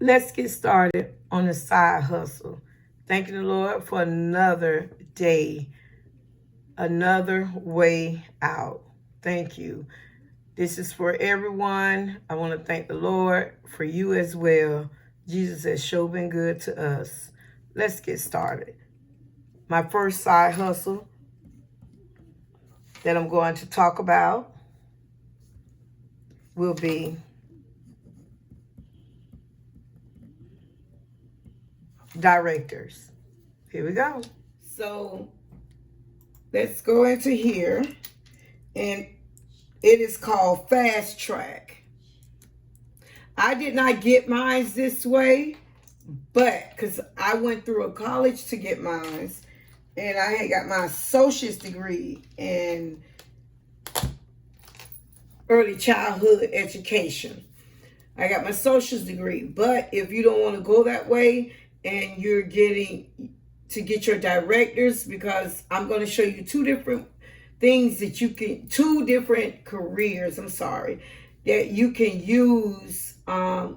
Let's get started on the side hustle. Thanking the Lord for another day, another way out. Thank you. This is for everyone. I want to thank the Lord for you as well. Jesus has sure been good to us. Let's get started. My first side hustle that I'm going to talk about will be directors. Here we go. So let's go into here, and it is called Fast Track. I did not get mine this way, but because I went through a college to get mine, and I had got my associate's degree in early childhood education. I got my associate's degree, but if you don't want to go that way and you're getting to get your directors, because I'm going to show you two different things that you can, two different careers, that you can use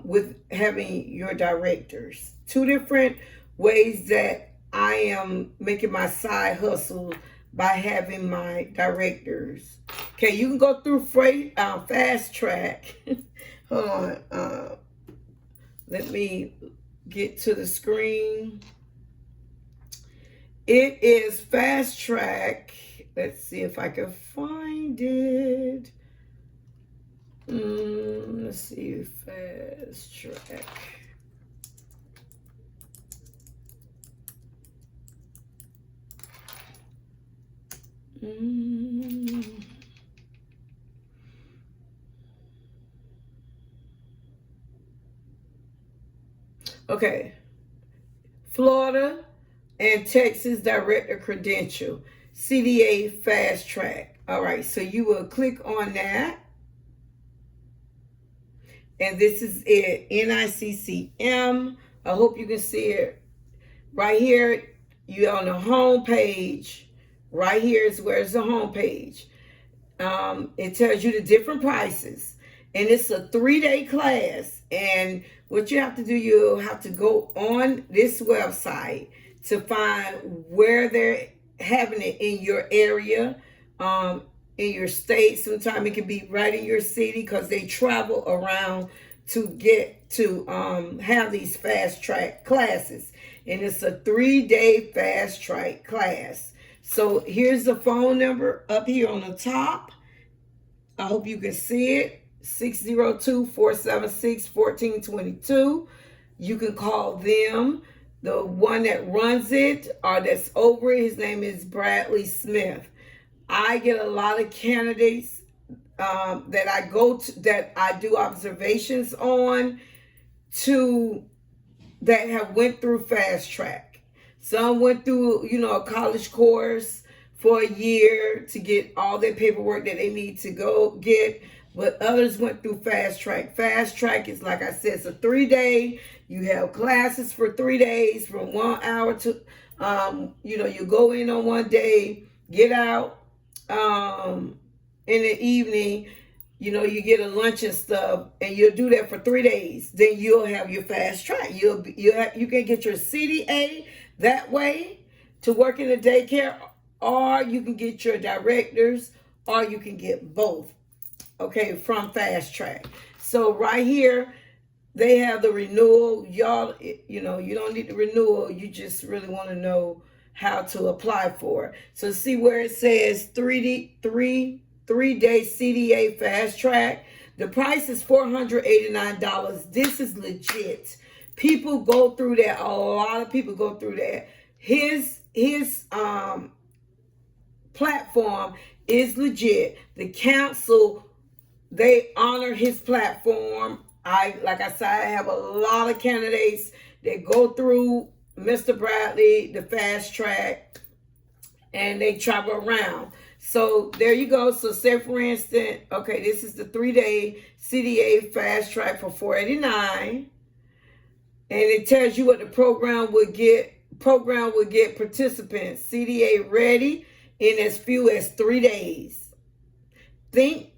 with having your directors. Two different ways that I am making my side hustle by having my directors. Okay, you can go through Fast Track. Hold on. Let me get to the screen. It is Fast Track. Let's see if I can find it. Let's see, Fast Track. Okay, Florida and Texas Director Credential, CDA Fast Track. All right, so you will click on that. And this is it, NICCM. I hope you can see it. Right here, you're on the home page. Right here is where it's the home page. It tells you the different prices. And it's a 3-day class. And what you have to do, you have to go on this website to find where they're having it in your area, in your state. Sometimes it can be right in your city because they travel around to get to have these fast track classes. And it's a 3-day fast track class. So here's the phone number up here on the top. I hope you can see it. 602-476-1422. You can call them. The one that runs it or that's over it, his name is Bradley Smith. I get a lot of candidates that I go to, that I do observations on, that have went through Fast Track. Some went through, a college course for a year to get all their paperwork that they need to go get. But others went through Fast Track. Fast Track is, like I said, it's a 3-day. You have classes for 3 days from 1 hour to, you go in on one day, get out in the evening. You get a lunch and stuff, and you'll do that for 3 days. Then you'll have your Fast Track. You can get your CDA that way to work in the daycare, or you can get your directors, or you can get both. Okay, from Fast Track. So right here, they have the renewal. Y'all, you don't need the renewal. You just really want to know how to apply for it. So see where it says 3-day CDA Fast Track. The price is $489. This is legit. People go through that. A lot of people go through that. His platform is legit. The council, they honor his platform. Like I said, I have a lot of candidates that go through Mr. Bradley, the Fast Track, and they travel around. So there you go. So say for instance, okay, this is the 3-day CDA Fast Track for $489. And it tells you what the program would get. Program would get participants CDA ready in as few as 3 days. Think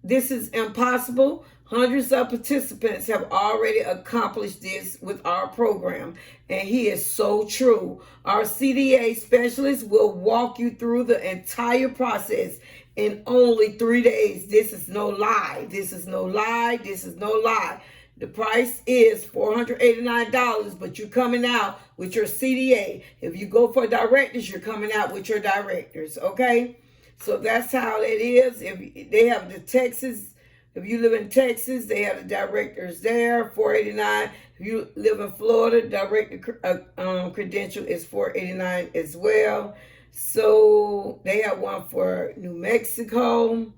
this is impossible? Hundreds of participants have already accomplished this with our program, and he is so true. Our CDA specialist will walk you through the entire process in only 3 days. This is no lie. This is no lie. This is no lie. The price is $489, but you're coming out with your CDA. If you go for directors, you're coming out with your directors, okay? So that's how it is. If they have the Texas, if you live in Texas, they have the directors there, $489. If you live in Florida, director credential is $489 as well. So they have one for New Mexico.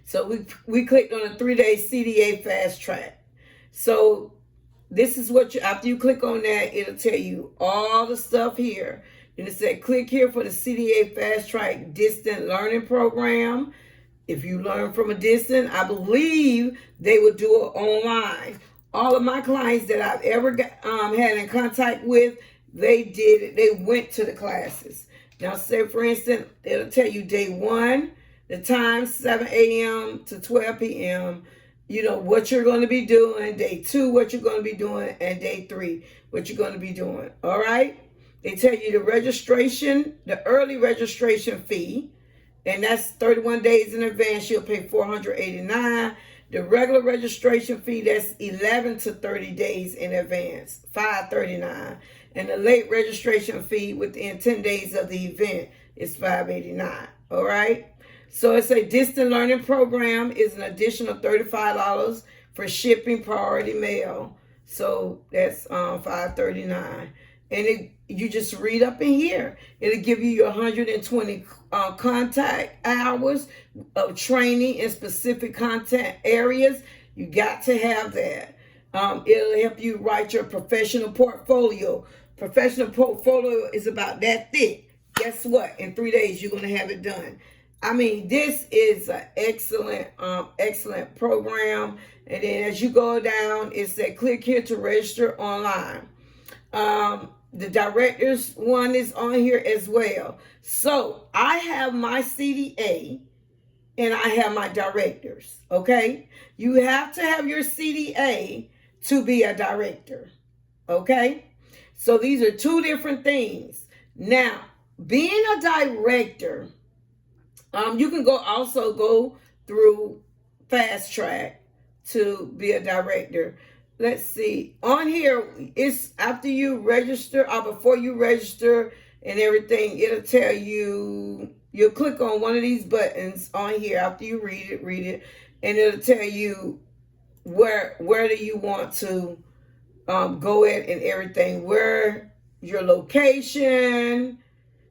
So we clicked on a 3-day CDA fast track. So this is what after you click on that, it'll tell you all the stuff here. And it said, click here for the CDA fast track distant learning program. If you learn from a distance, I believe they would do it online. All of my clients that I've ever had in contact with, they did it. They went to the classes. Now, say for instance, it'll tell you day 1, the time, 7 a.m. to 12 p.m., you know, what you're going to be doing. Day 2, what you're going to be doing. And day 3, what you're going to be doing. All right? They tell you the registration, the early registration fee, and that's 31 days in advance. You'll pay $489. The regular registration fee, that's 11 to 30 days in advance, $539. And the late registration fee within 10 days of the event is $589. All right? So it's a distant learning program. Is an additional $35 for shipping priority mail. So that's $539. And you just read up in here. It'll give you your 120 contact hours of training in specific content areas. You got to have that. It'll help you write your professional portfolio. Professional portfolio is about that thick. Guess what? In 3 days, you're going to have it done. I mean, this is an excellent program. And then as you go down, it said click here to register online. The directors one is on here as well. So I have my CDA and I have my directors. Okay. You have to have your CDA to be a director. Okay. So these are 2 different things. Now, being a director, you can also go through fast track to be a director. Let's see. On here, it's after you register or before you register and everything, it'll tell you, you'll click on one of these buttons on here after you read it, and it'll tell you where do you want to go at and everything, where your location.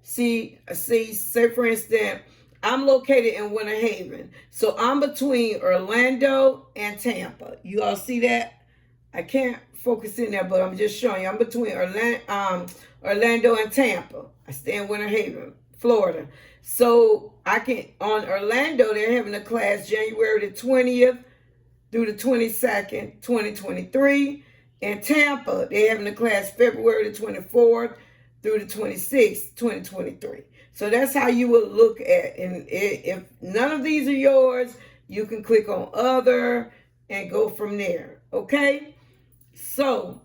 Say for instance, I'm located in Winter Haven. So I'm between Orlando and Tampa. You all see that? I can't focus in there, but I'm just showing you. I'm between Orlando and Tampa. I stay in Winter Haven, Florida. So on Orlando, they're having a class January the 20th through the 22nd, 2023. In Tampa, they're having a class February the 24th through the 26th, 2023. So that's how you will look at. And if none of these are yours, you can click on other and go from there. Okay? So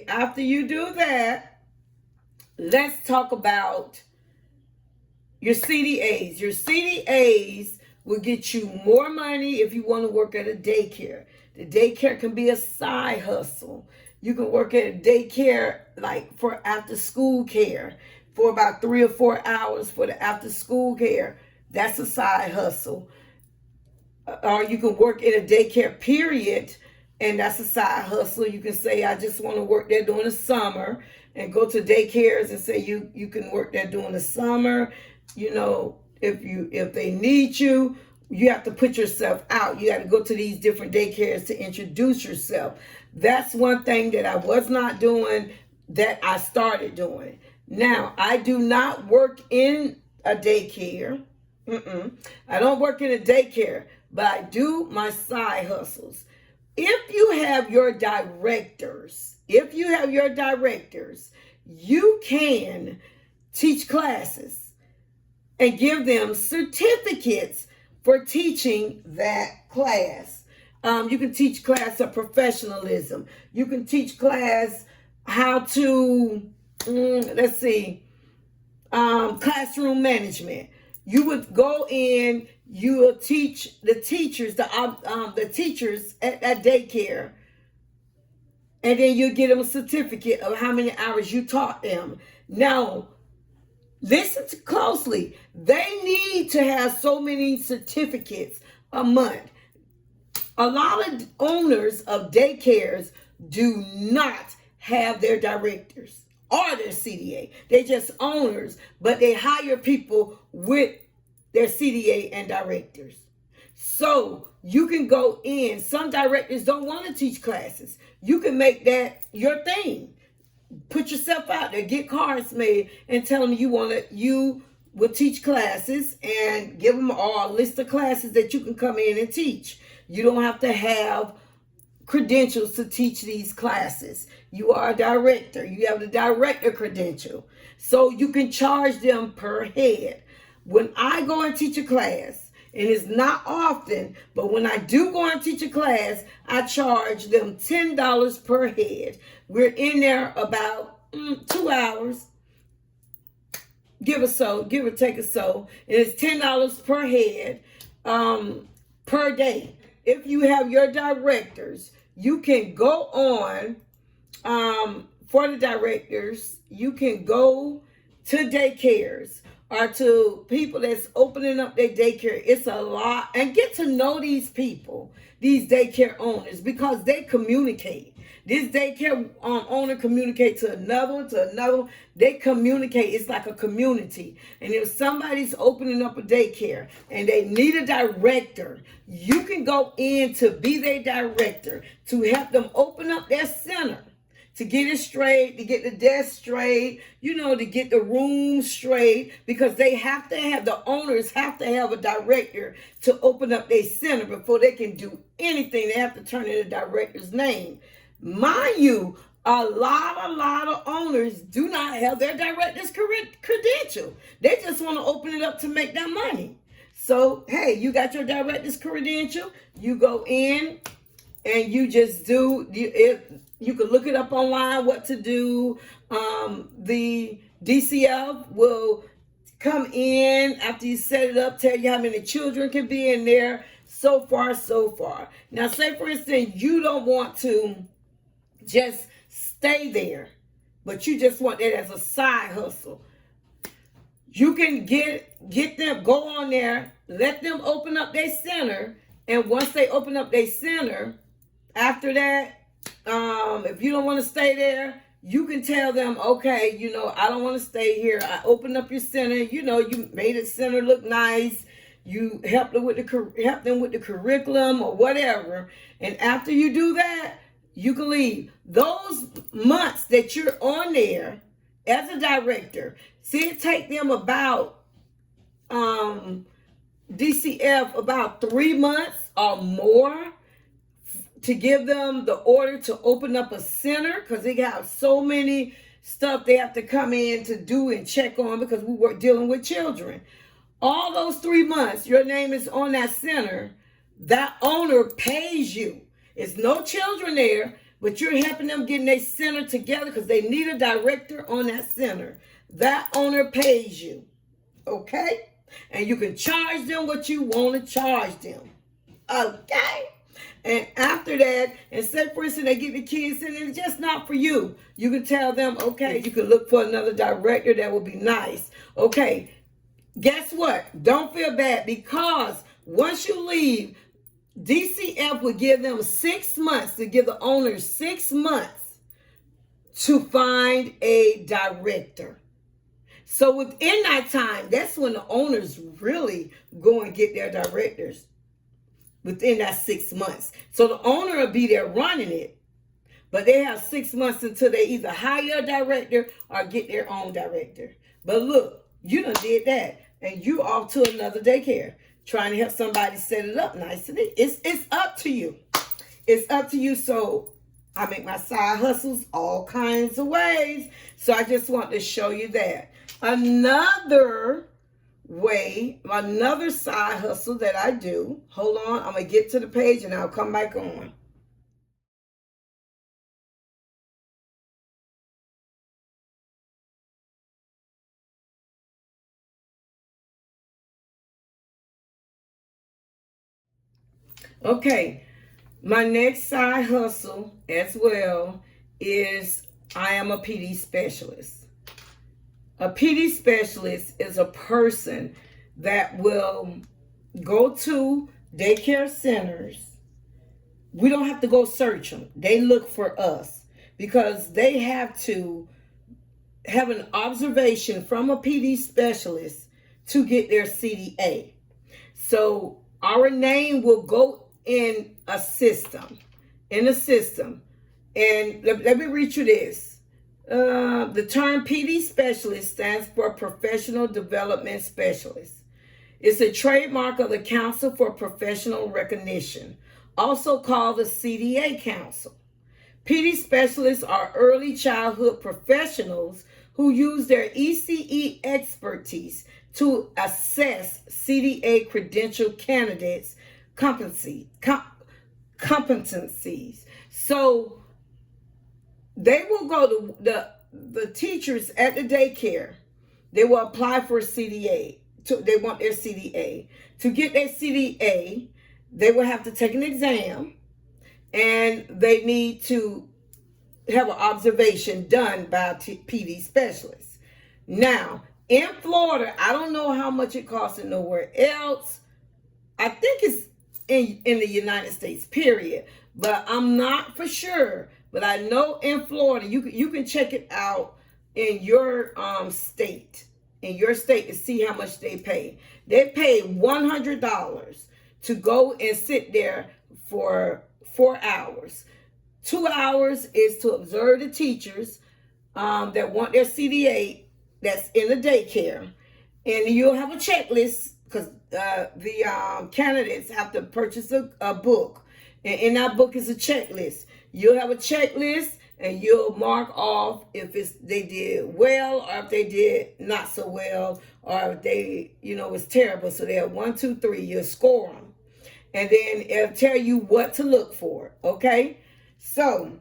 after you do that, let's talk about your CDAs. Your CDAs will get you more money if you want to work at a daycare. The daycare can be a side hustle. You can work at a daycare like for after school care for about 3 or 4 hours for the after school care. That's a side hustle. Or you can work in a daycare period, and that's a side hustle. You can say, I just want to work there during the summer, and go to daycares and say you can work there during the summer. You know, if they need you, you have to put yourself out. You got to go to these different daycares to introduce yourself. That's one thing that I was not doing that I started doing. Now, I do not work in a daycare. I don't work in a daycare, but I do my side hustles. If you have your directors, you can teach classes and give them certificates for teaching that class. You can teach class of professionalism. You can teach class how to, let's see, classroom management. You would go in, you will teach the teachers, the teachers at daycare, and then you get them a certificate of how many hours you taught them. Now, listen closely. They need to have so many certificates a month. A lot of owners of daycares do not have their directors or their CDA. They're just owners, but they hire people with their CDA and directors. So you can go in. Some directors don't want to teach classes. You can make that your thing. Put yourself out there, get cards made, and tell them you will teach classes, and give them all a list of classes that you can come in and teach. You don't have to have credentials to teach these classes. You are a director. You have the director credential. So you can charge them per head. When I go and teach a class, and it's not often, but when I do go and teach a class, I charge them $10 per head. We're in there about 2 hours. Give or take a so. And it's $10 per head per day. If you have your directors, you can go on, for the directors, you can go to daycares or to people that's opening up their daycare. It's a lot. And get to know these people, these daycare owners, because they communicate. This daycare owner communicate to another one. They communicate. It's like a community. And if somebody's opening up a daycare and they need a director, you can go in to be their director to help them open up their center, to get it straight, to get the desk straight, to get the room straight, because the owners have to have a director to open up their center before they can do anything. They have to turn in a director's name. Mind you, a lot of owners do not have their director's credential. They just want to open it up to make that money. So, hey, you got your director's credential. You go in and you just do it. You can look it up online what to do. The DCF will come in after you set it up, tell you how many children can be in there. So far. Now, say, for instance, you don't want to just stay there, but you just want that as a side hustle. You can get them, go on there, let them open up their center, and once they open up their center, after that, if you don't want to stay there, you can tell them, okay, I don't want to stay here. I opened up your center. You made the center look nice. You help them with the curriculum or whatever. And after you do that, you can leave. Those months that you're on there as a director, see, it take them about DCF about 3 months or more to give them the order to open up a center, because they got so many stuff they have to come in to do and check on, because we were dealing with children. All those 3 months, your name is on that center. That owner pays you. It's no children there, but you're helping them getting their center together because they need a director on that center. That owner pays you, okay? And you can charge them what you want to charge them, okay? And after that, and say, for instance, they get the kids in, and it's just not for you. You can tell them, okay, you can look for another director that will be nice. Okay, guess what? Don't feel bad, because once you leave, DCF will give them 6 months, to give the owners 6 months to find a director. So within that time, that's when the owners really go and get their directors, within that 6 months. So the owner will be there running it, but they have 6 months until they either hire a director or get their own director. But look, you done did that, and you off to another daycare, trying to help somebody set it up nicely. It's up to you. It's up to you. So I make my side hustles all kinds of ways. So I just want to show you that. Another way, another side hustle that I do. Hold on, I'm going to get to the page and I'll come back on. Okay, my next side hustle as well is I am a PD specialist. A PD specialist is a person that will go to daycare centers. We don't have to go search them. They look for us because they have to have an observation from a PD specialist to get their CDA. So our name will go in a system, And let me read you this. The term PD specialist stands for Professional Development Specialist. It's a trademark of the Council for Professional Recognition, also called the CDA Council. PD specialists are early childhood professionals who use their ECE expertise to assess CDA credential candidates' competencies. So they will go to the teachers at the daycare. They will apply for a CDA. They want their CDA. To get their CDA, they will have to take an exam, and they need to have an observation done by a PD specialist. Now, in Florida, I don't know how much it costs in nowhere else. I think it's in the United States, period. But I'm not for sure. But I know in Florida, you can check it out in your state. In your state to see how much they pay. They pay $100 to go and sit there for 4 hours. 2 hours is to observe the teachers that want their CDA that's in the daycare. And you'll have a checklist because the candidates have to purchase a book. And in that book is a checklist. You'll have a checklist and you'll mark off if they did well or if they did not so well or if they, was terrible. So they have 1, 2, 3. You'll score them. And then it'll tell you what to look for. Okay? So,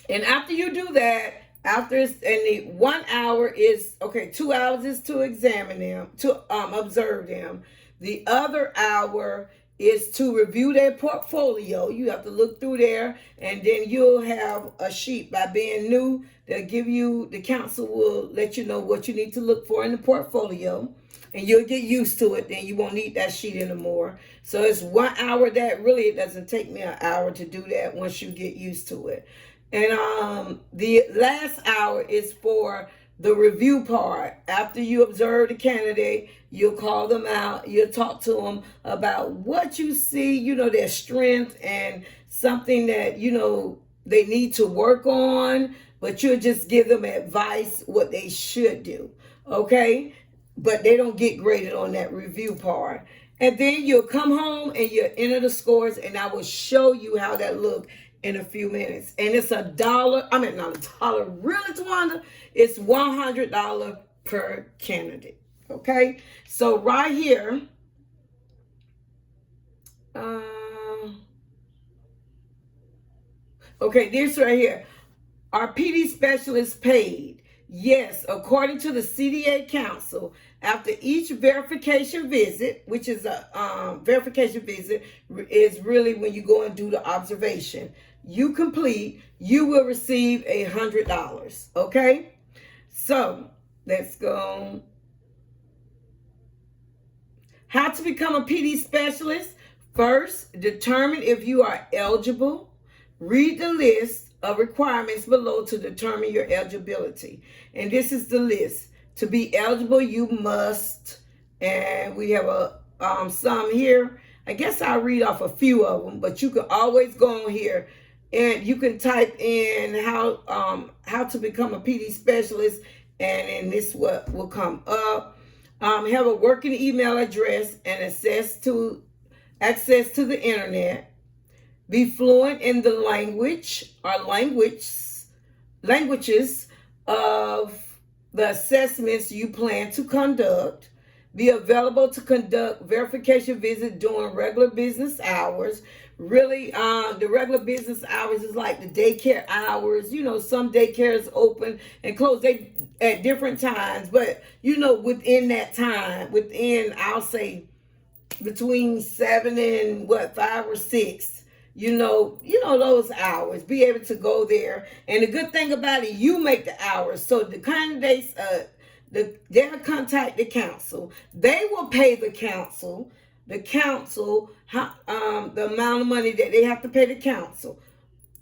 and after you do that, the 1 hour is, 2 hours is to examine them, to observe them. The other hour is to review their portfolio. You have to look through there, and then you'll have a sheet. By being new, they'll give you, the council will let you know what you need to look for in the portfolio, and you'll get used to it. Then you won't need that sheet anymore. So it's 1 hour. That really, it doesn't take me an hour to do that once you get used to it. And the last hour is for the review part. After you observe the candidate, you'll call them out. You'll talk to them about what you see, their strength and something that, they need to work on. But you'll just give them advice what they should do. Okay? But they don't get graded on that review part. And then you'll come home and you'll enter the scores, and I will show you how that look in a few minutes. And it's $1. Not $1. Really, Towanda? It's $100 per candidate. Okay? So right here, this right here. Are PD specialists paid? Yes, according to the CDA Council, after each verification visit, which is a verification visit is really when you go and do the observation, you complete, you will receive $100. Okay? So, let's go. How to become a PD specialist? First, determine if you are eligible. Read the list of requirements below to determine your eligibility. And this is the list. To be eligible, you must, and we have some here. I guess I'll read off a few of them, but you can always go on here and you can type in how to become a PD specialist, and this what will come up. Have a working email address and access to the internet. Be fluent in the languages of the assessments you plan to conduct. Be available to conduct verification visits during regular business hours. Really, the regular business hours is like the daycare hours. You know, some daycares open and close at different times, but you know, within that time, within, I'll say, between 7 and 5 or 6, those hours, be able to go there. And the good thing about it, you make the hours, so the candidates, they'll contact the council. They will pay the council the amount of money that they have to pay the council.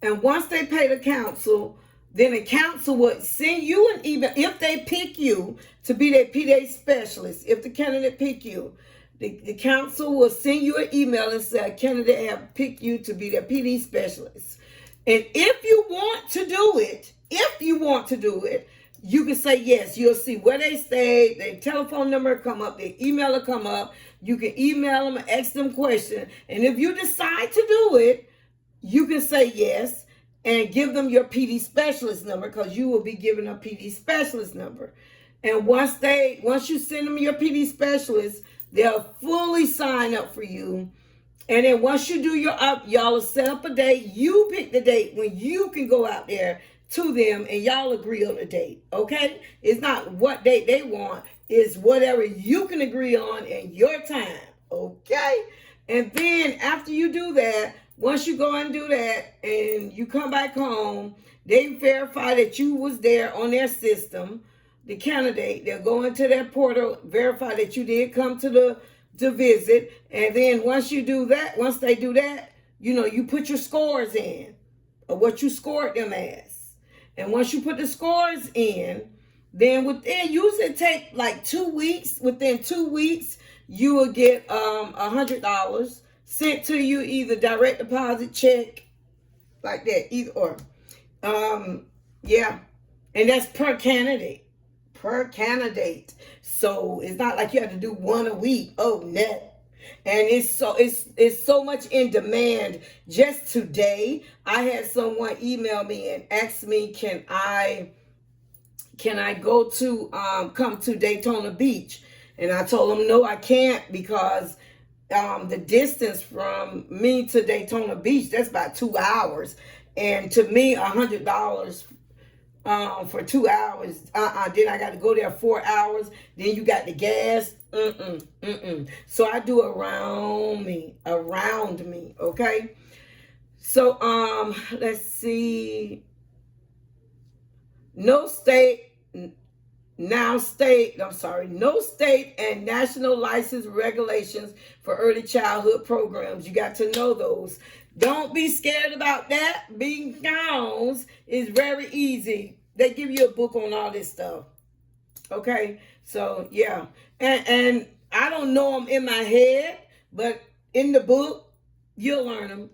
And once they pay the council, then the council would send you an email if they pick you to be their PD specialist. If the candidate pick you, the council will send you an email and say, a candidate have picked you to be their PD specialist. And if you want to do it, you can say yes. You'll see where they stay, their telephone number will come up, their email will come up. You can email them and ask them questions. And if you decide to do it, you can say yes and give them your PD specialist number, because you will be given a PD specialist number. And once you send them your PD specialist, they'll fully sign up for you. And then once you do y'all will set up a date. You pick the date when you can go out there to them, and y'all agree on a date, okay? It's not what date they want. It's whatever you can agree on in your time, okay? And then after you do that, once you go and do that and you come back home, they verify that you was there on their system. The candidate, they'll go into their portal, verify that you did come to visit. And then once they do that, you put your scores in, or what you scored them as. And once you put the scores in, then usually take like 2 weeks. Within 2 weeks, you will get $100 sent to you, either direct deposit, check, like that, either or. Yeah. And that's per candidate. So it's not like you have to do one a week. Oh, no. And it's so much in demand. Just today, I had someone email me and ask me, can I go to come to Daytona Beach? And I told them no, I can't, because the distance from me to Daytona Beach, that's about 2 hours. And to me, $100 for 2 hours. Then I got to go there 4 hours. Then you got the gas. So I do around me. Okay. So let's see. No state and national license regulations for early childhood programs. You got to know those. Don't be scared about that, because it's very easy. They give you a book on all this stuff. Okay, so yeah, and I don't know them in my head, but in the book, you'll learn them.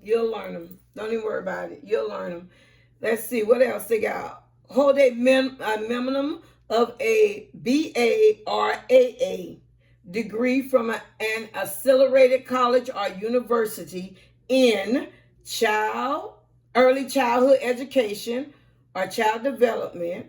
Don't even worry about it. You'll learn them. Let's see what else they got. Hold a minimum of a BA or AA degree from an accelerated college or university in early childhood education or child development,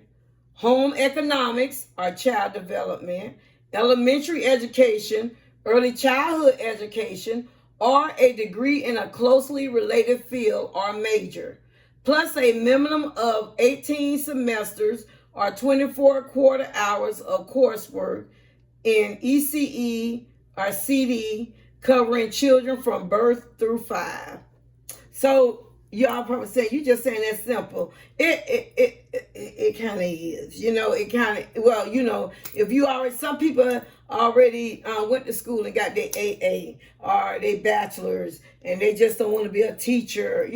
home economics or child development, elementary education, early childhood education, or a degree in a closely related field or major, plus a minimum of 18 semesters or 24 quarter hours of coursework in ECE or CD covering children from birth through 5. So y'all probably say, you just saying that simple. It kind of is, it kind of, if you already, some people already went to school and got their AA or their bachelor's, and they just don't want to be a teacher,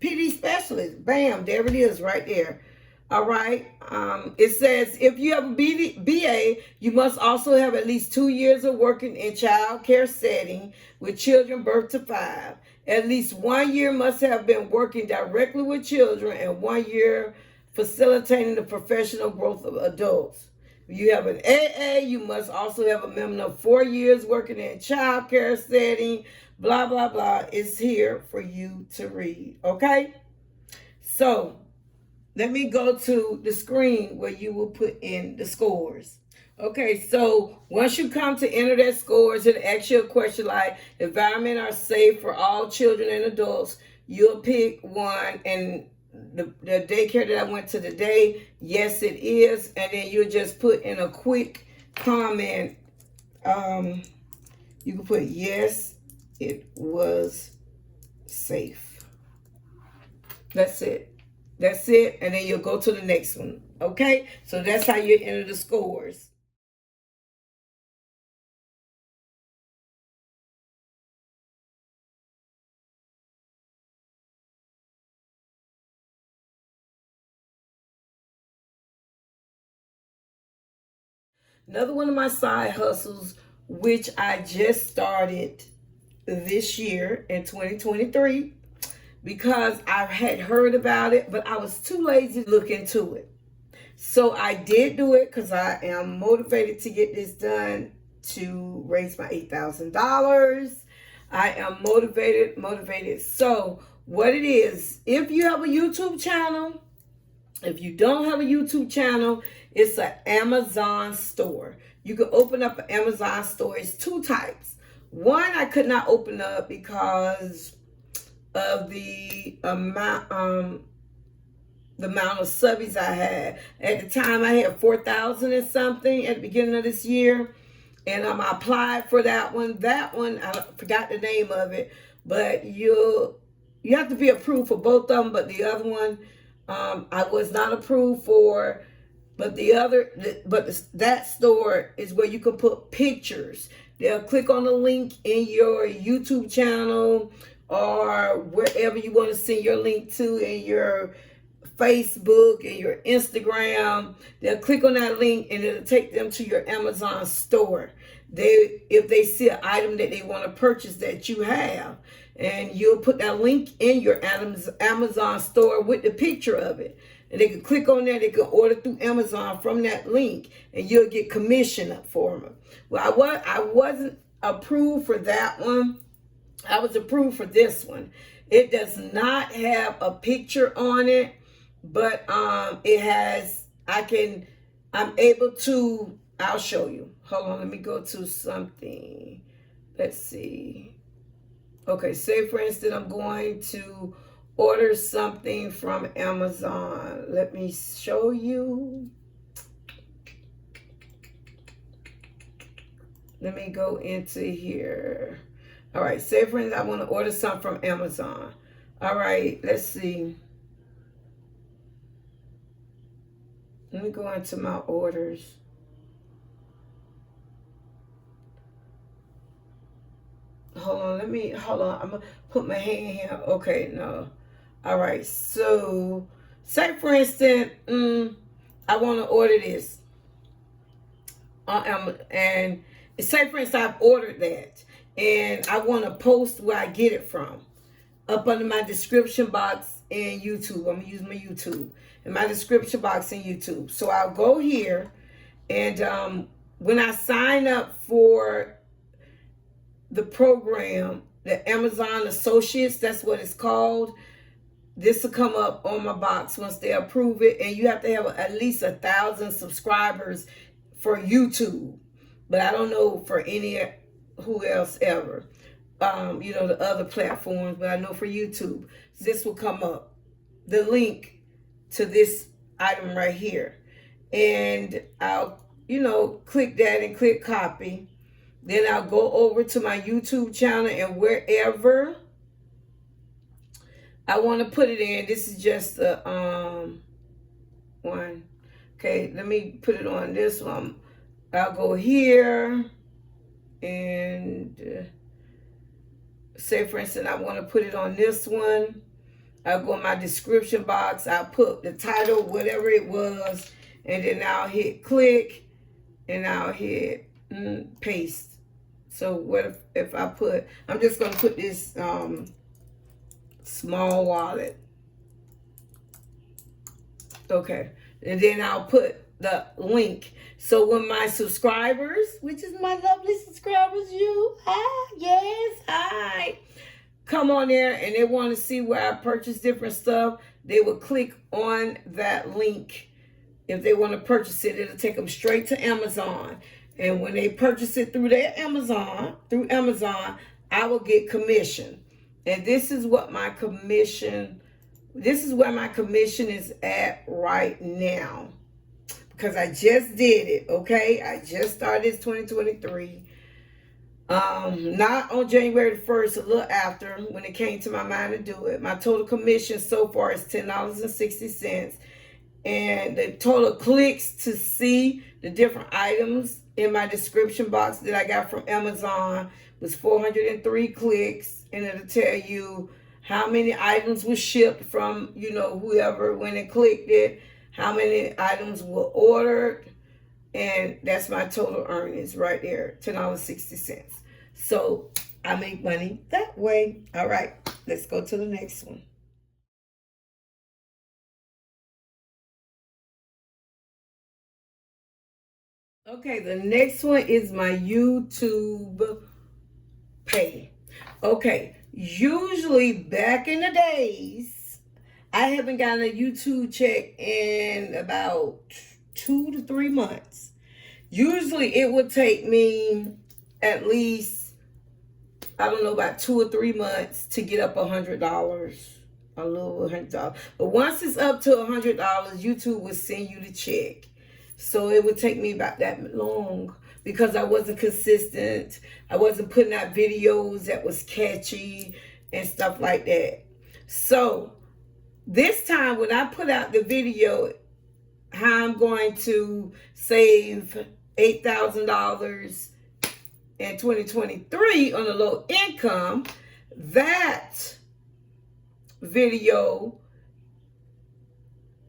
PD specialist. Bam, there it is right there. All right. It says if you have a BA, you must also have at least 2 years of working in child care setting with children birth to 5. At least 1 year must have been working directly with children, and 1 year facilitating the professional growth of adults. If you have an AA, you must also have a minimum of 4 years working in child care setting. Blah, blah, blah. It's here for you to read. Okay? So let me go to the screen where you will put in the scores. Okay, so once you come to enter their scores, it asks you a question like, environment are safe for all children and adults. You'll pick one, and the daycare that I went to today, yes, it is. And then you'll just put in a quick comment. You can put, yes, it was safe. That's it. That's it. And then you'll go to the next one. Okay, so that's how you enter the scores. Another one of my side hustles, which I just started this year in 2023, because I had heard about it, but I was too lazy to look into it. So I did do it because I am motivated to get this done to raise my $8,000. I am motivated. So what it is, if you have a YouTube channel, if you don't have a YouTube channel, it's an Amazon store. You can open up an Amazon store. It's two types. One I could not open up because of the amount of subbies I had. At the time, I had 4,000 and something at the beginning of this year. And I applied for that one. That one, I forgot the name of it. But you have to be approved for both of them. But the other one, I was not approved for. But that store is where you can put pictures. They'll click on the link in your YouTube channel or wherever you want to send your link to in your Facebook and your Instagram. They'll click on that link and it'll take them to your Amazon store. If they see an item that they want to purchase that you have, and you'll put that link in your Amazon store with the picture of it. And they can click on that. They can order through Amazon from that link, and you'll get commission up for them. Well, I wasn't approved for that one. I was approved for this one. It does not have a picture on it, but it has. I'm able to. I'll show you. Hold on. Let me go to something. Let's see. Okay, say for instance, I'm going to order something from Amazon. Let me show you. Let me go into here. All right, say for instance, I want to order something from Amazon. All right, let's see. Let me go into my orders. Hold on, I'm gonna put my hand here. Okay, no. All right, so say for instance, I want to order this and say for instance I've ordered that, and I want to post where I get it from up under my description box in YouTube. I'm gonna use my YouTube in my description box in YouTube. So I'll go here, and when I sign up for the program, the Amazon Associates, that's what it's called. This will come up on my box once they approve it, and you have to have at least 1,000 subscribers for YouTube. But I don't know for any who else ever. The other platforms, but I know for YouTube, this will come up. The link to this item right here. And I'll, click that and click copy. Then I'll go over to my YouTube channel, and wherever I want to put it in, this is just the one. Okay, let me put it on this one. I'll go here and say, for instance, I want to put it on this one. I'll go in my description box. I'll put the title, whatever it was, and then I'll hit click, and I'll hit paste. So what if I put, I'm just going to put this small wallet. Okay. And then I'll put the link. So when my subscribers, which is my lovely subscribers, hi, come on there and they want to see where I purchase different stuff, they will click on that link If they want to purchase it, it'll take them straight to Amazon. And when they purchase it through Amazon, I will get commission. And this is what my commission, this is where my commission is at right now. Because I just did it, okay? I just started this 2023. Not on January the 1st, a little after, when it came to my mind to do it. My total commission so far is $10.60. And the total clicks to see the different items in my description box that I got from Amazon was 403 clicks. And it'll tell you how many items were shipped from, you know, whoever when it clicked it, how many items were ordered. And that's my total earnings right there, $10.60. So I make money that way. All right, let's go to the next one. Okay, the next one is my YouTube pay. Okay, usually back in the days, I haven't gotten a YouTube check in about 2 to 3 months. Usually it would take me at least, I don't know, about 2 or 3 months to get up $100, a little $100. But once it's up to $100, YouTube will send you the check. So it would take me about that long because I wasn't consistent. I wasn't putting out videos that was catchy and stuff like that. So this time when I put out the video, how I'm going to save $8,000 in 2023 on a low income, that video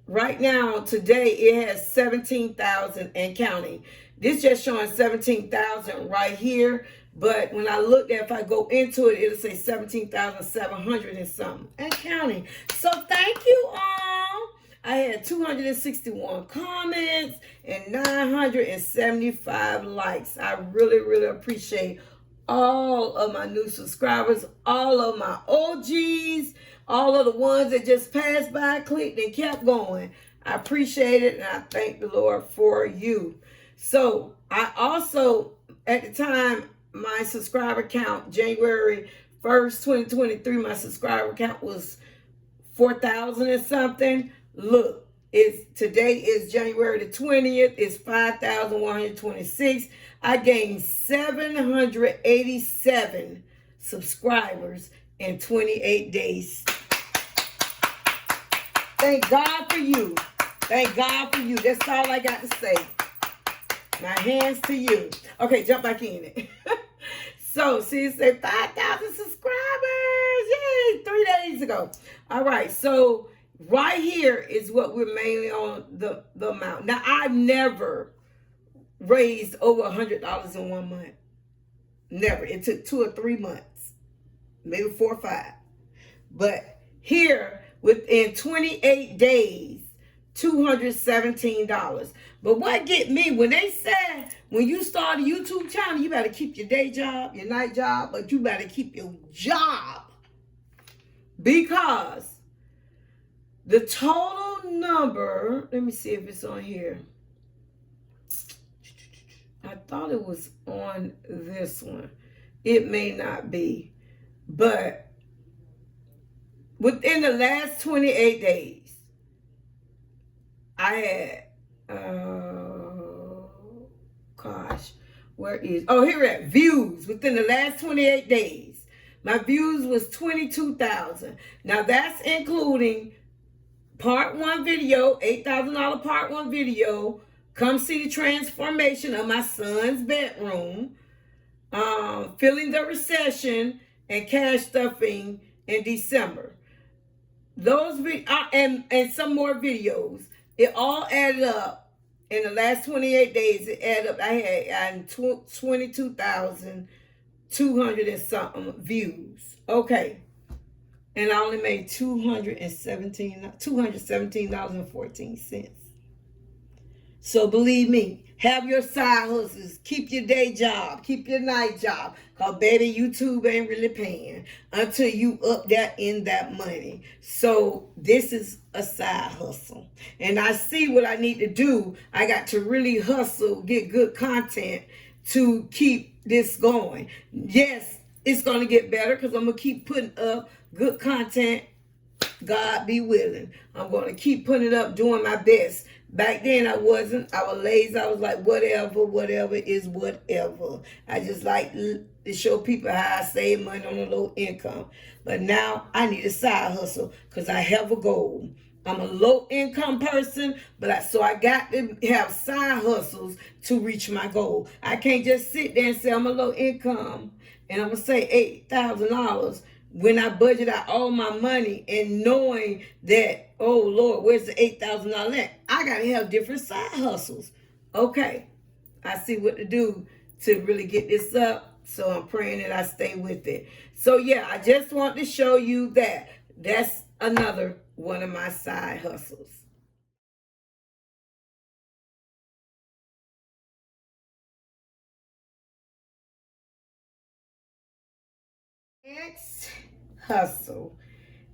right now, today, it has 17,000 and counting. This just showing 17,000 right here. But when I looked at, if I go into it, it'll say 17,700 and something and counting. So thank you all. I had 261 comments and 975 likes. I really, really appreciate all of my new subscribers, all of my OGs, all of the ones that just passed by, clicked, and kept going. I appreciate it, and I thank the Lord for you. So I also, at the time, my subscriber count, January 1st, 2023, my subscriber count was 4,000 and something. Look, today is January the 20th. It's 5,126. I gained 787 subscribers in 28 days. Thank God for you. Thank God for you. That's all I got to say. My hands to you. Okay, jump back in it. So, see, it said 5,000 subscribers. Yay, 3 days ago. All right, so right here is what we're mainly on the amount. Now, I've never raised over $100 in 1 month. Never. It took 2 or 3 months. Maybe 4 or 5. But here, within 28 days, $217. But what get me, when they said, when you start a YouTube channel, you better keep your day job, your night job, but you better keep your job. Because the total number, let me see if it's on here. I thought it was on this one. It may not be. But within the last 28 days, I had, here it is, views. Within the last 28 days, my views was 22,000. Now that's including part 1 video, $8,000 part 1 video, come see the transformation of my son's bedroom, feeling the recession, and cash stuffing in December. Those and some more videos. It all added up. In the last 28 days, it added up. I had 22,200 and something views. Okay. And I only made $217.14. So believe me, have your side hustles. Keep your day job. Keep your night job. Because, baby, YouTube ain't really paying until you up that in that money. So this is a side hustle. And I see what I need to do. I got to really hustle, get good content to keep this going. Yes, it's going to get better because I'm going to keep putting up good content. God be willing. I'm going to keep putting it up, doing my best. Back then I wasn't. I was lazy. I was like, whatever is whatever. I just like to show people how I save money on a low income. But now I need a side hustle because I have a goal. I'm a low income person, but so I got to have side hustles to reach my goal. I can't just sit there and say I'm a low income and I'm going to say $8,000 when I budget out all my money and knowing that, oh Lord, where's the $8,000 at? I got to have different side hustles. Okay, I see what to do to really get this up. So I'm praying that I stay with it. So yeah, I just want to show you that. That's another one of my side hustles. Next hustle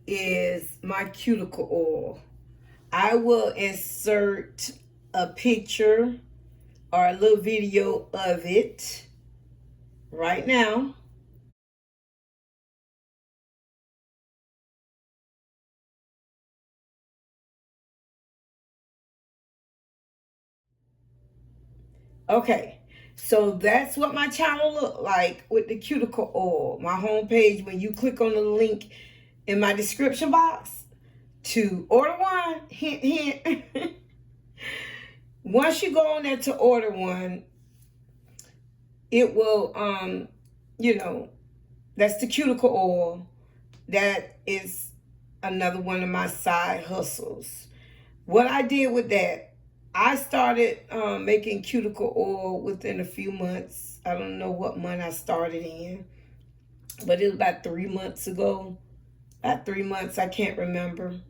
is my cuticle oil. I will insert a picture or a little video of it right now. Okay, so that's what my channel look like with the cuticle oil. My homepage, when you click on the link in my description box to order one, hint, hint. Once you go on there to order one, it will, you know, that's the cuticle oil. That is another one of my side hustles. What I did with that, I started making cuticle oil within a few months. I don't know what month I started in, but it was about 3 months ago. About 3 months, I can't remember.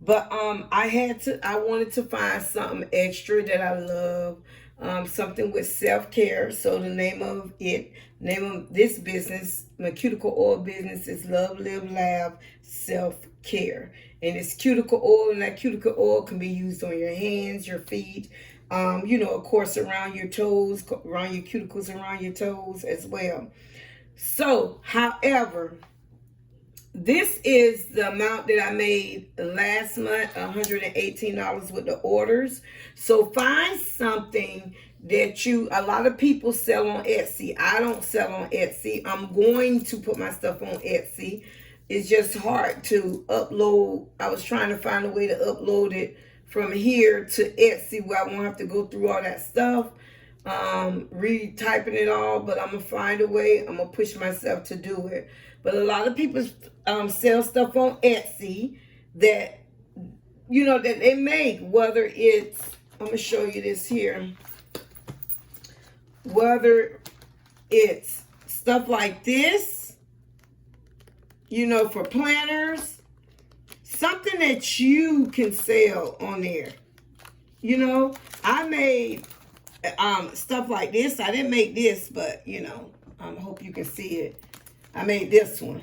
But I wanted to find something extra that I love, something with self-care. So the name of this business, my cuticle oil business, is Love Live Laugh Self-Care. And it's cuticle oil, and that cuticle oil can be used on your hands, your feet, you know, of course, around your toes, around your cuticles, around your toes as well. So, however, this is the amount that I made last month, $118 with the orders. So find something that a lot of people sell on Etsy. I don't sell on Etsy. I'm going to put my stuff on Etsy. It's just hard to upload. I was trying to find a way to upload it from here to Etsy where I won't have to go through all that stuff, retyping it all, but I'm going to find a way. I'm going to push myself to do it. But a lot of people sell stuff on Etsy that, you know, that they make, whether it's, I'm going to show you this here, whether it's stuff like this, you know, for planners, something that you can sell on there. You know, I made stuff like this. I didn't make this, but, you know, I hope you can see it. I made this one.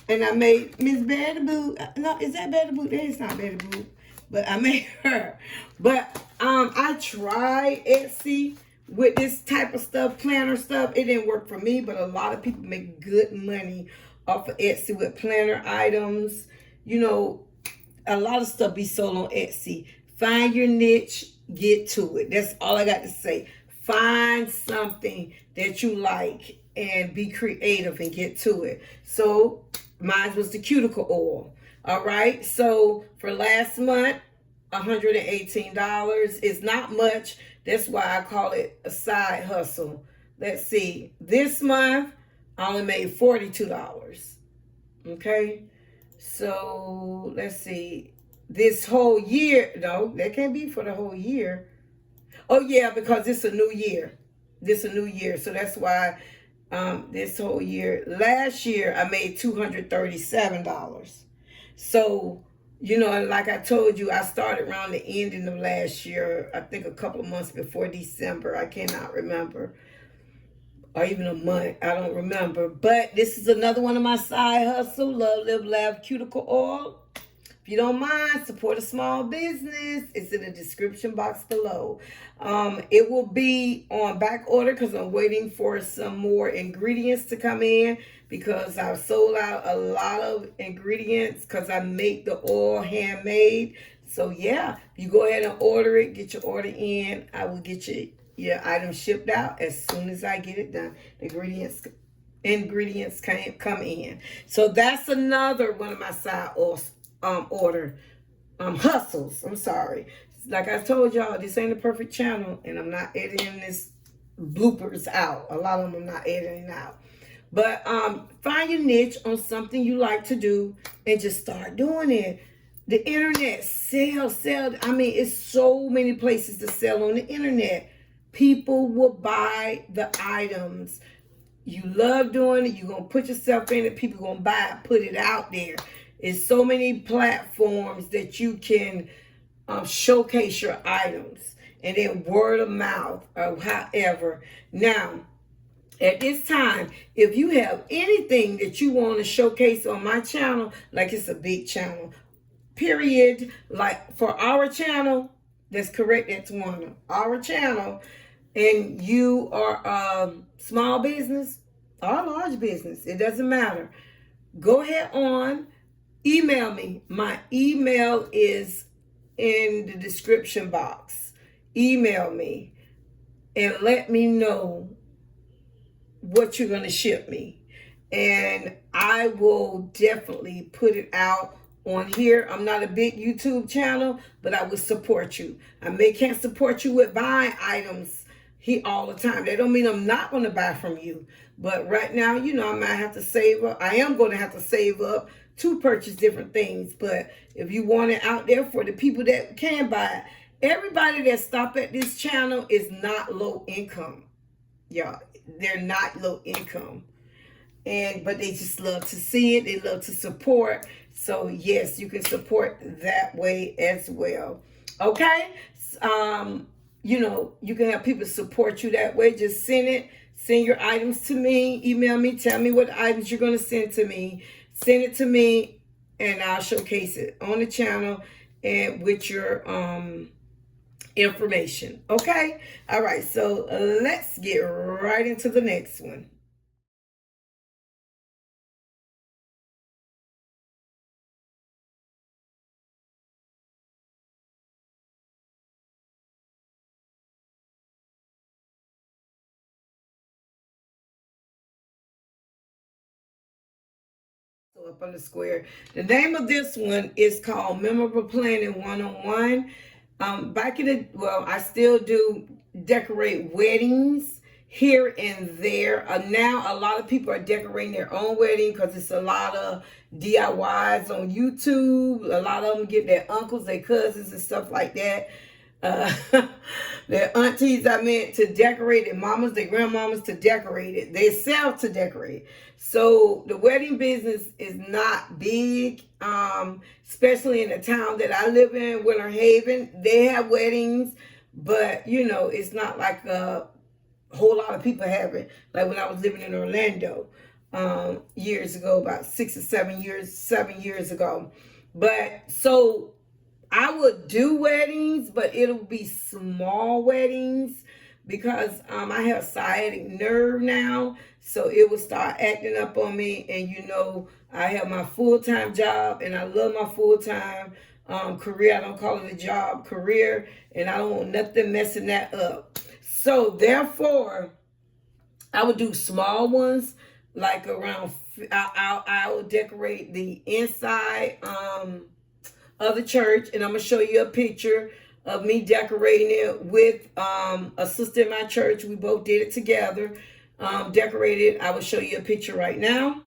And I made Miss Betty Boo. No, is that Betty Boo? That is not Betty Boo. But I made her. But I tried Etsy with this type of stuff, planner stuff. It didn't work for me, but a lot of people make good money off of Etsy with planner items. You know, a lot of stuff be sold on Etsy. Find your niche, get to it. That's all I got to say. Find something that you like and be creative and get to it. So mine was the cuticle oil. All right. So for last month, $118 is not much. That's why I call it a side hustle. Let's see. This month, I only made $42. Okay. So let's see. This whole year, no, that can't be for the whole year. Oh yeah, because it's a new year. This a new year. So that's why this whole year. Last year I made $237. So You know, and like I told you, I started around the ending of last year. I think a couple of months before December. I cannot remember, or even a month. I don't remember. But this is another one of my side hustle. Love, live, laugh, cuticle oil. If you don't mind, support a small business. It's in the description box below. It will be on back order because I'm waiting for some more ingredients to come in, because I've sold out a lot of ingredients because I make the oil handmade. So yeah, you go ahead and order it. Get your order in. I will get your item shipped out as soon as I get it done. The ingredients can come in. So that's another one of my side order hustles. I'm sorry. Like I told y'all, this ain't a perfect channel, and I'm not editing this bloopers out. A lot of them I'm not editing out. But find your niche on something you like to do and just start doing it. The internet, sell. I mean, it's so many places to sell on the internet. People will buy the items. You love doing it. You're going to put yourself in it. People going to buy it, put it out there. It's so many platforms that you can showcase your items. And then word of mouth or however. Now, at this time, if you have anything that you want to showcase on my channel, like it's a big channel, period, like for our channel, that's correct, that's one, our channel, and you are a small business or a large business, it doesn't matter. Go ahead on, email me. My email is in the description box. Email me and let me know what you're going to ship me, and I will definitely put it out on here. I'm not a big YouTube channel, but I will support you. Can't support you with buying items here all the time. That don't mean I'm not going to buy from you, but right now, you know, I might have to save up. I am going to have to save up to purchase different things. But if you want it out there for the people that can buy it, everybody that stop at this channel is not low income, y'all. They're not low income, but they just love to see it. They love to support. So yes, you can support that way as well. Okay. You know, you can have people support you that way. Just send your items to me, email me, tell me what items you're going to send to me. Send it to me and I'll showcase it on the channel and with your information. Okay. All right. So let's get right into the next one. So up on the square. The name of this one is called Memorable Planning 101. Back in the, well, I still do decorate weddings here and there. Now a lot of people are decorating their own wedding because it's a lot of DIYs on YouTube. A lot of them get their uncles, their cousins, and stuff like that. Uh, their aunties, I meant, to decorate it, mamas, their grandmamas to decorate it. They sell to decorate. So the wedding business is not big, especially in the town that I live in, Winter Haven. They have weddings, but you know, it's not like a whole lot of people have it. Like when I was living in Orlando years ago, about 7 years ago. But so I would do weddings, but it'll be small weddings because I have sciatic nerve now. So it will start acting up on me. And you know, I have my full-time job and I love my full-time career. I don't call it a job, career. And I don't want nothing messing that up. So therefore, I would do small ones, like around, I would decorate the inside, of the church, and I'm gonna show you a picture of me decorating it with a sister in my church. We both did it together, decorated. I will show you a picture right now.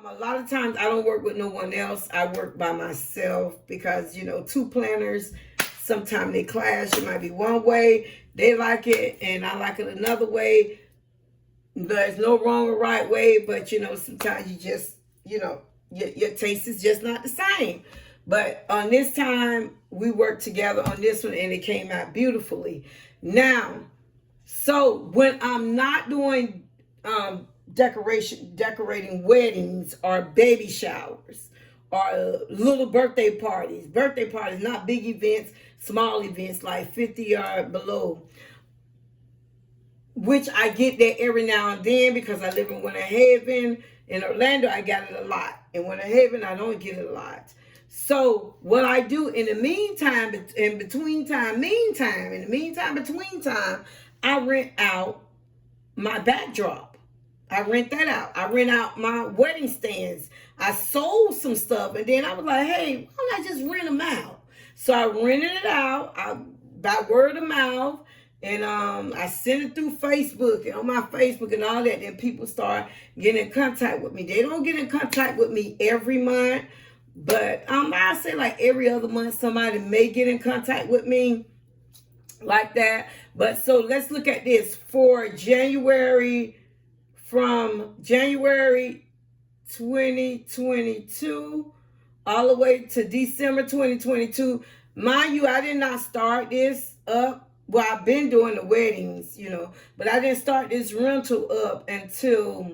A lot of times I don't work with no one else. I work by myself because, you know, two planners, sometimes they clash. It might be one way, they like it, and I like it another way. There's no wrong or right way, but, you know, sometimes you just, you know, your taste is just not the same. But on this time, we worked together on this one, and it came out beautifully. Now, so when I'm not doing decorating weddings or baby showers or little birthday parties, not big events, small events like 50 or below, which I get that every now and then because I live in Winter Haven. In Orlando, I got it a lot. In Winter Haven, I don't get it a lot. So what I do in the meantime, between time, I rent out my backdrop. I rent that out. I rent out my wedding stands. I sold some stuff, and then I was like, hey, why don't I just rent them out? So I rented it out by word of mouth, and I sent it through Facebook and on my Facebook and all that. Then people start getting in contact with me. They don't get in contact with me every month, but I say like every other month somebody may get in contact with me like that. But so let's look at this for January, from January 2022 all the way to December 2022. Mind you, I did not start this up. Well, I've been doing the weddings, you know, but I didn't start this rental up until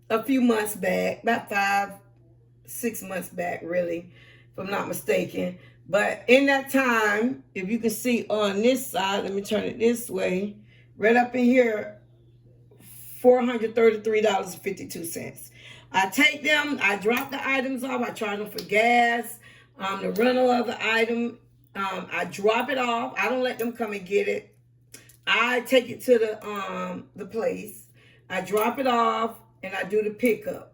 a few months back, about 5-6 months back, really, if I'm not mistaken. But in that time, if you can see on this side, let me turn it this way, right up in here, $433.52. I take them, I drop the items off, I charge them for gas, the rental of the item. I drop it off. I don't let them come and get it. I take it to the place. I drop it off and I do the pickup.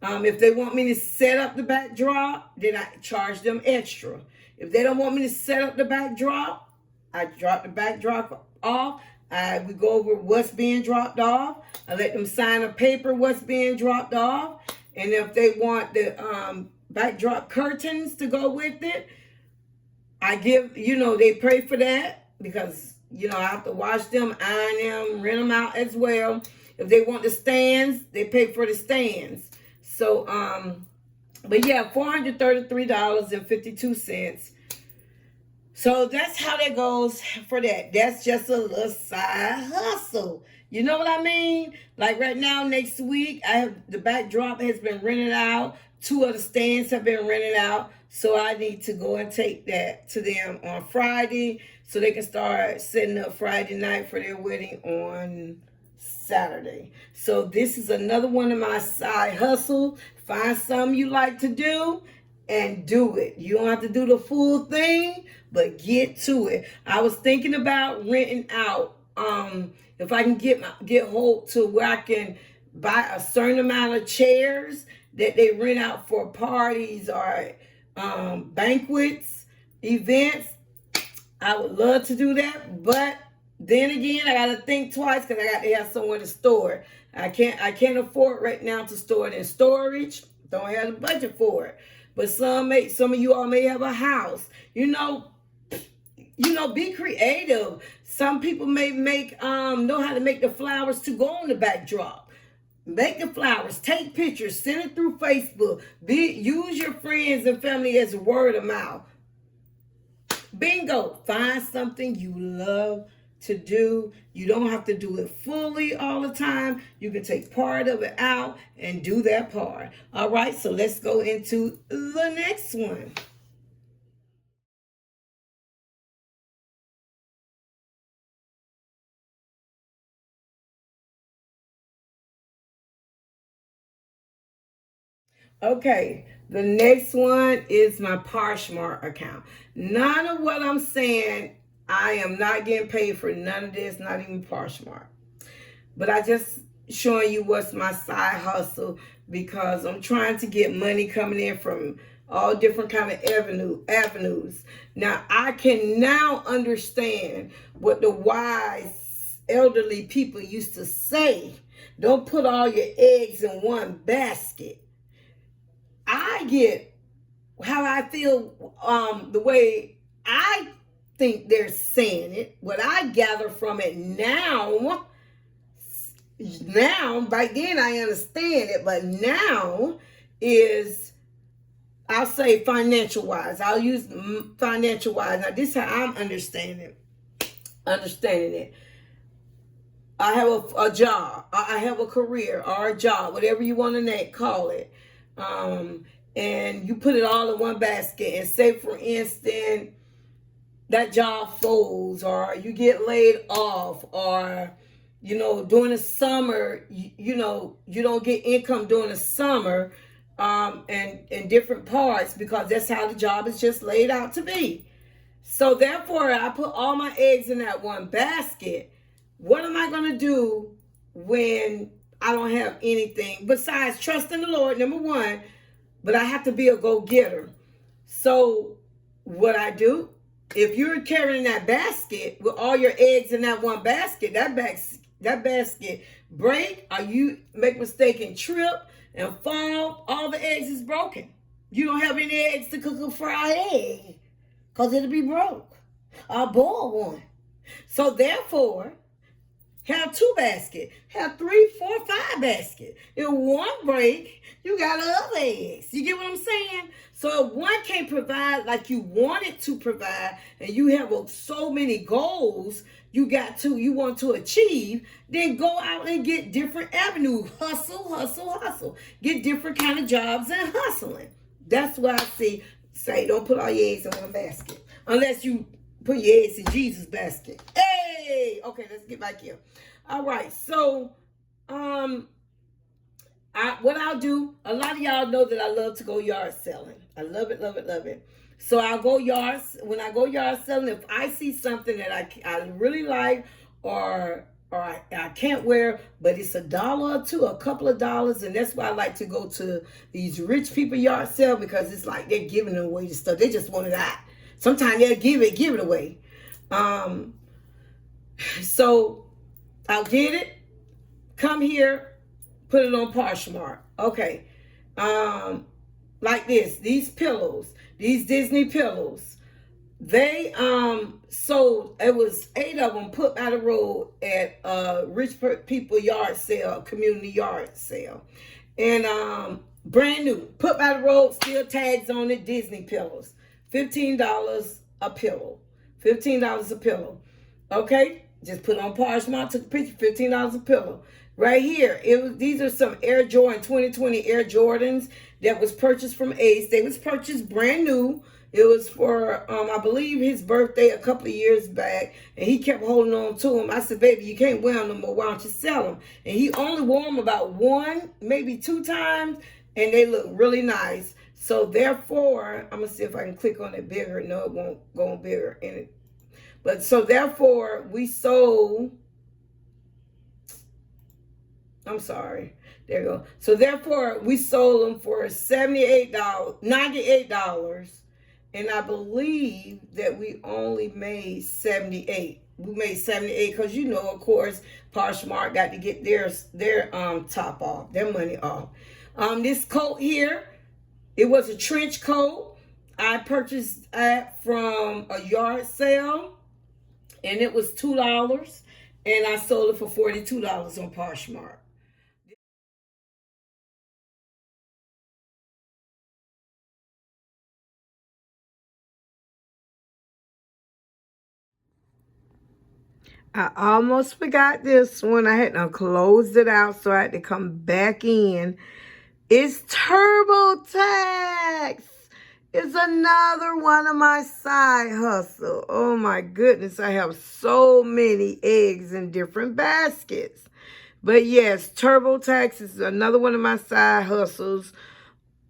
If they want me to set up the backdrop, then I charge them extra. If they don't want me to set up the backdrop, I drop the backdrop off. We go over what's being dropped off. I let them sign a paper what's being dropped off. And if they want the backdrop curtains to go with it, I give, you know, they pay for that because, you know, I have to wash them, iron them, rent them out as well. If they want the stands, they pay for the stands. So, but yeah, $433.52. So that's how that goes for that. That's just a little side hustle. You know what I mean? Like right now, next week, the backdrop has been rented out. 2 of the stands have been rented out. So I need to go and take that to them on Friday so they can start setting up Friday night for their wedding on Saturday. So this is another one of my side hustle. Find something you like to do and do it. You don't have to do the full thing, but get to it. I was thinking about renting out. If I can get hold to where I can buy a certain amount of chairs that they rent out for parties or banquets, events, I would love to do that. But then again, I gotta think twice because I got to have somewhere to store it. I can't afford right now to store it in storage. Don't have the budget for it. But some of you all may have a house. You know, be creative. Some people may know how to make the flowers to go on the backdrop. Make the flowers, take pictures, send it through Facebook. Use your friends and family as word of mouth. Bingo. Find something you love to do. You don't have to do it fully all the time. You can take part of it out and do that part. All right, so let's go into the next one. Okay, the next one is my Poshmark account. None of what I'm saying, I am not getting paid for none of this, not even Poshmark. But I just showing you what's my side hustle because I'm trying to get money coming in from all different kind of avenues. Now, I can now understand what the wise elderly people used to say Don't put all your eggs in one basket. I get how I feel, the way I think they're saying it. What I gather from it now, back then I understand it, but now is, I'll say financial wise. I'll use financial wise. Now this is how I'm understanding it. I have a job. I have a career or a job, whatever you want to call it. And you put it all in one basket. And say, for instance, that job folds, or you get laid off, or during the summer, you don't get income during the summer, and in different parts, because that's how the job is just laid out to be. So therefore, I put all my eggs in that one basket. What am I going to do when I don't have anything besides trust in the Lord, number one, but I have to be a go-getter. So what I do, if you're carrying that basket with all your eggs in that one basket, that basket break, or you make mistake and trip and fall, all the eggs is broken. You don't have any eggs to cook a fried egg, because it'll be broke. Or boil one. So therefore, have 2 baskets. Have 3, 4, 5 baskets. If one break, you got other eggs. You get what I'm saying? So if one can't provide like you wanted to provide, and you have so many goals you want to achieve, then go out and get different avenues. Hustle. Get different kind of jobs and hustling. That's what I say, don't put all your eggs in one basket. Unless you put your eggs in Jesus' basket. Hey! Okay, let's get back here. All right, so what I'll do, a lot of y'all know that I love to go yard selling. I love it. So I'll go when I go yard selling, if I see something that I really like, or I can't wear, but it's $1 or $2, a couple of dollars, and that's why I like to go to these rich people yard sale, because it's like they're giving away the stuff. They just want it out. Sometimes they'll give it away. So I'll get it, come here, put it on Poshmark. Okay. Like these pillows, these Disney pillows, they sold, it was 8 of them put by the road at rich people yard sale, community yard sale. And brand new, put by the road, still tags on it, Disney pillows. $15 a pillow. $15 a pillow. Okay? Just put on Poshmark, took a picture, $15 a pillow. Right here, these are some Air Jordan 2020 Air Jordans that was purchased from Ace. They was purchased brand new. It was for, I believe, his birthday a couple of years back, and he kept holding on to them. I said, baby, you can't wear them no more. Why don't you sell them? And he only wore them about 1, maybe 2 times, and they look really nice. So therefore, I'm going to see if I can click on it bigger. No, it won't go on bigger in it. But so therefore, we sold, I'm sorry, there you go. So therefore, we sold them for $78, $98. And I believe that we only made 78. We made 78 because, of course, Poshmark got to get their top off, their money off. This coat here, it was a trench coat. I purchased that from a yard sale, and it was $2, and I sold it for $42 on Poshmark. I almost forgot this one. I had to close it out, so I had to come back in. It's TurboTax. It's another one of my side hustle. Oh my goodness, I have so many eggs in different baskets. But yes, TurboTax is another one of my side hustles.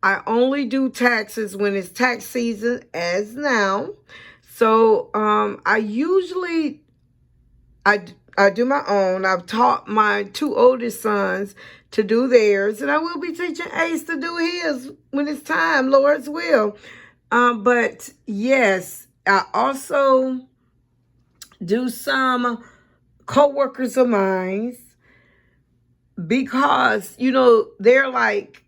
I only do taxes when it's tax season, as now. So I usually I do my own. I've taught my 2 oldest sons to do theirs, and I will be teaching Ace to do his when it's time, Lord's will. But yes, I also do some co-workers of mine because, you know, they're like,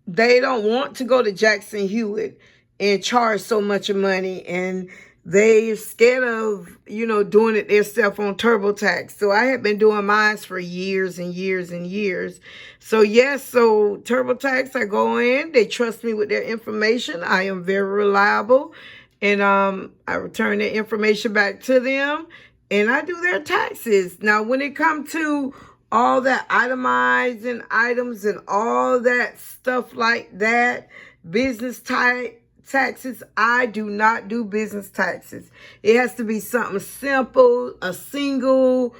they don't want to go to Jackson Hewitt and charge so much money, and they're scared of, you know, doing it themselves on TurboTax. So I have been doing mine for years and years and years. So yes, so TurboTax, I go in, they trust me with their information. I am very reliable, and I return their information back to them, and I do their taxes. Now, when it comes to all that itemizing items and all that stuff like that, business type taxes, I do not do business taxes. It has to be something simple, a single,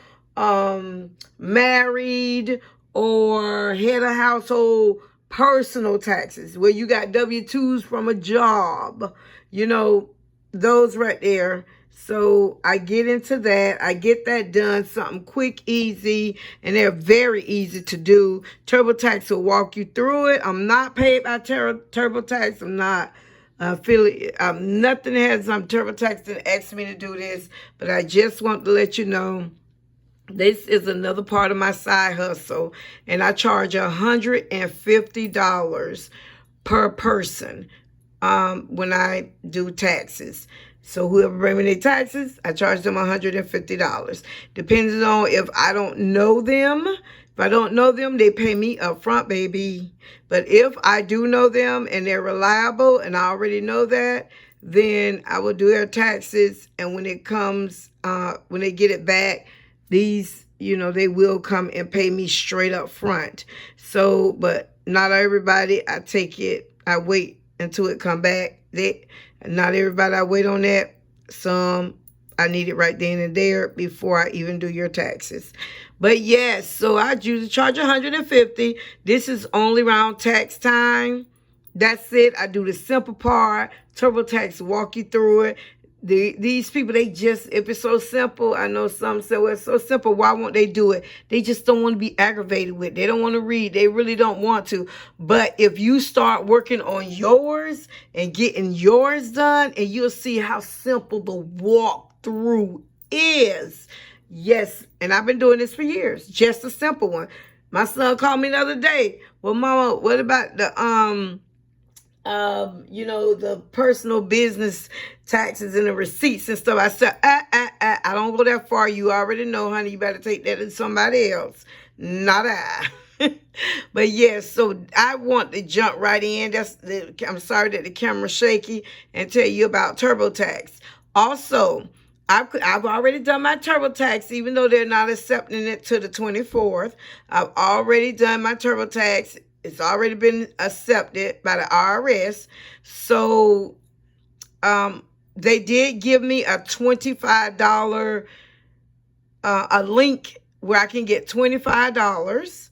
married, or head of household personal taxes, where you got W-2s from a job, you know, those right there. So I get into that. I get that done, something quick, easy, and they're very easy to do. TurboTax will walk you through it. I'm not paid by TurboTax. I'm not affiliate. Nothing has TurboTax that asked me to do this, but I just want to let you know this is another part of my side hustle, and I charge $150 per person when I do taxes. So whoever bring me their taxes, I charge them $150. Depending on if I don't know them. If I don't know them, they pay me up front, baby. But if I do know them and they're reliable and I already know that, then I will do their taxes. And when it comes, when they get it back, these, you know, they will come and pay me straight up front. So, but not everybody, I take it, I wait until it come back. Not everybody, I wait on that. Some, I need it right then and there before I even do your taxes. But yes, so I usually charge $150. This is only around tax time. That's it. I do the simple part. TurboTax walk you through it. These people, they just, if it's so simple, I know some say, well, it's so simple, why won't they do it? They just don't want to be aggravated with it. They don't want to read. They really don't want to. But if you start working on yours and getting yours done, and you'll see how simple the walkthrough is. Yes, and I've been doing this for years. Just a simple one. My son called me the other day. Well, Mama, what about the you know, the personal business taxes and the receipts and stuff? I said, I don't go that far. You already know, honey. You better take that to somebody else. Not I. But yes, so I want to jump right in. I'm sorry that the camera's shaky, and tell you about TurboTax. Also, I've already done my TurboTax, even though they're not accepting it to the 24th. I've already done my TurboTax. It's already been accepted by the IRS. So they did give me a $25 a link where I can get $25.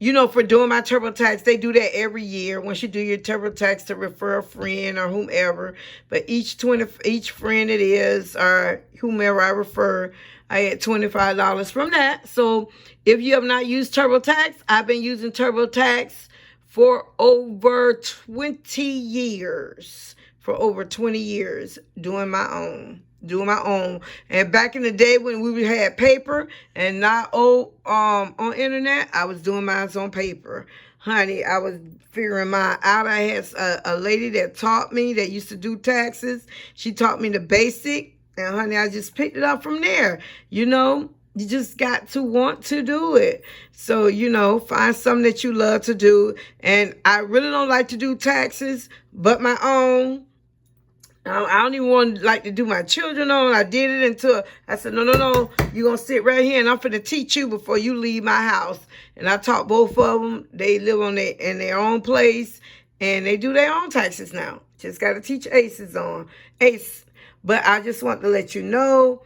You know, for doing my TurboTax. They do that every year. Once you do your TurboTax to refer a friend or whomever. But each friend it is, or whomever I refer, I get $25 from that. So if you have not used TurboTax, I've been using TurboTax for over 20 years. For over 20 years, doing my own. And back in the day when we had paper and not on internet, I was doing mine on paper. Honey, I was figuring mine out. I had a lady that taught me, that used to do taxes. She taught me the basic, and honey, I just picked it up from there. You know, you just got to want to do it. So, you know, find something that you love to do. And I really don't like to do taxes, but my own. I don't even want like to do my children on. I did it until I said, no, you're going to sit right here and I'm going to teach you before you leave my house. And I taught both of them. They live in their own place, and they do their own taxes now. Just got to teach Ace. But I just want to let you know,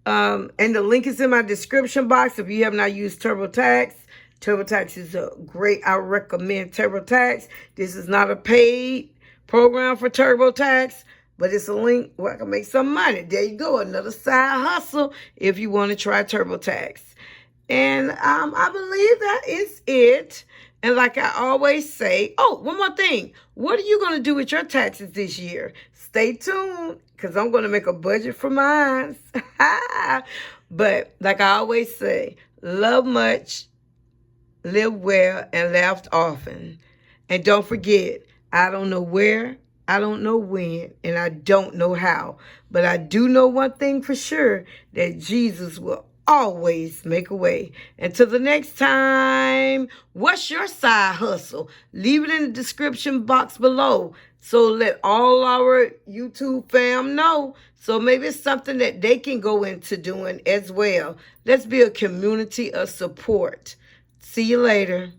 and the link is in my description box. If you have not used TurboTax, TurboTax is great. I recommend TurboTax. This is not a paid program for TurboTax, but it's a link where I can make some money. There you go, another side hustle if you want to try TurboTax. And I believe that is it. And like I always say, oh, one more thing. What are you going to do with your taxes this year? Stay tuned, because I'm going to make a budget for mine. But like I always say, love much, live well, and laugh often. And don't forget, I don't know where, I don't know when, and I don't know how. But I do know one thing for sure, that Jesus will always make a way. Until the next time, what's your side hustle? Leave it in the description box below. So let all our YouTube fam know. So maybe it's something that they can go into doing as well. Let's be a community of support. See you later.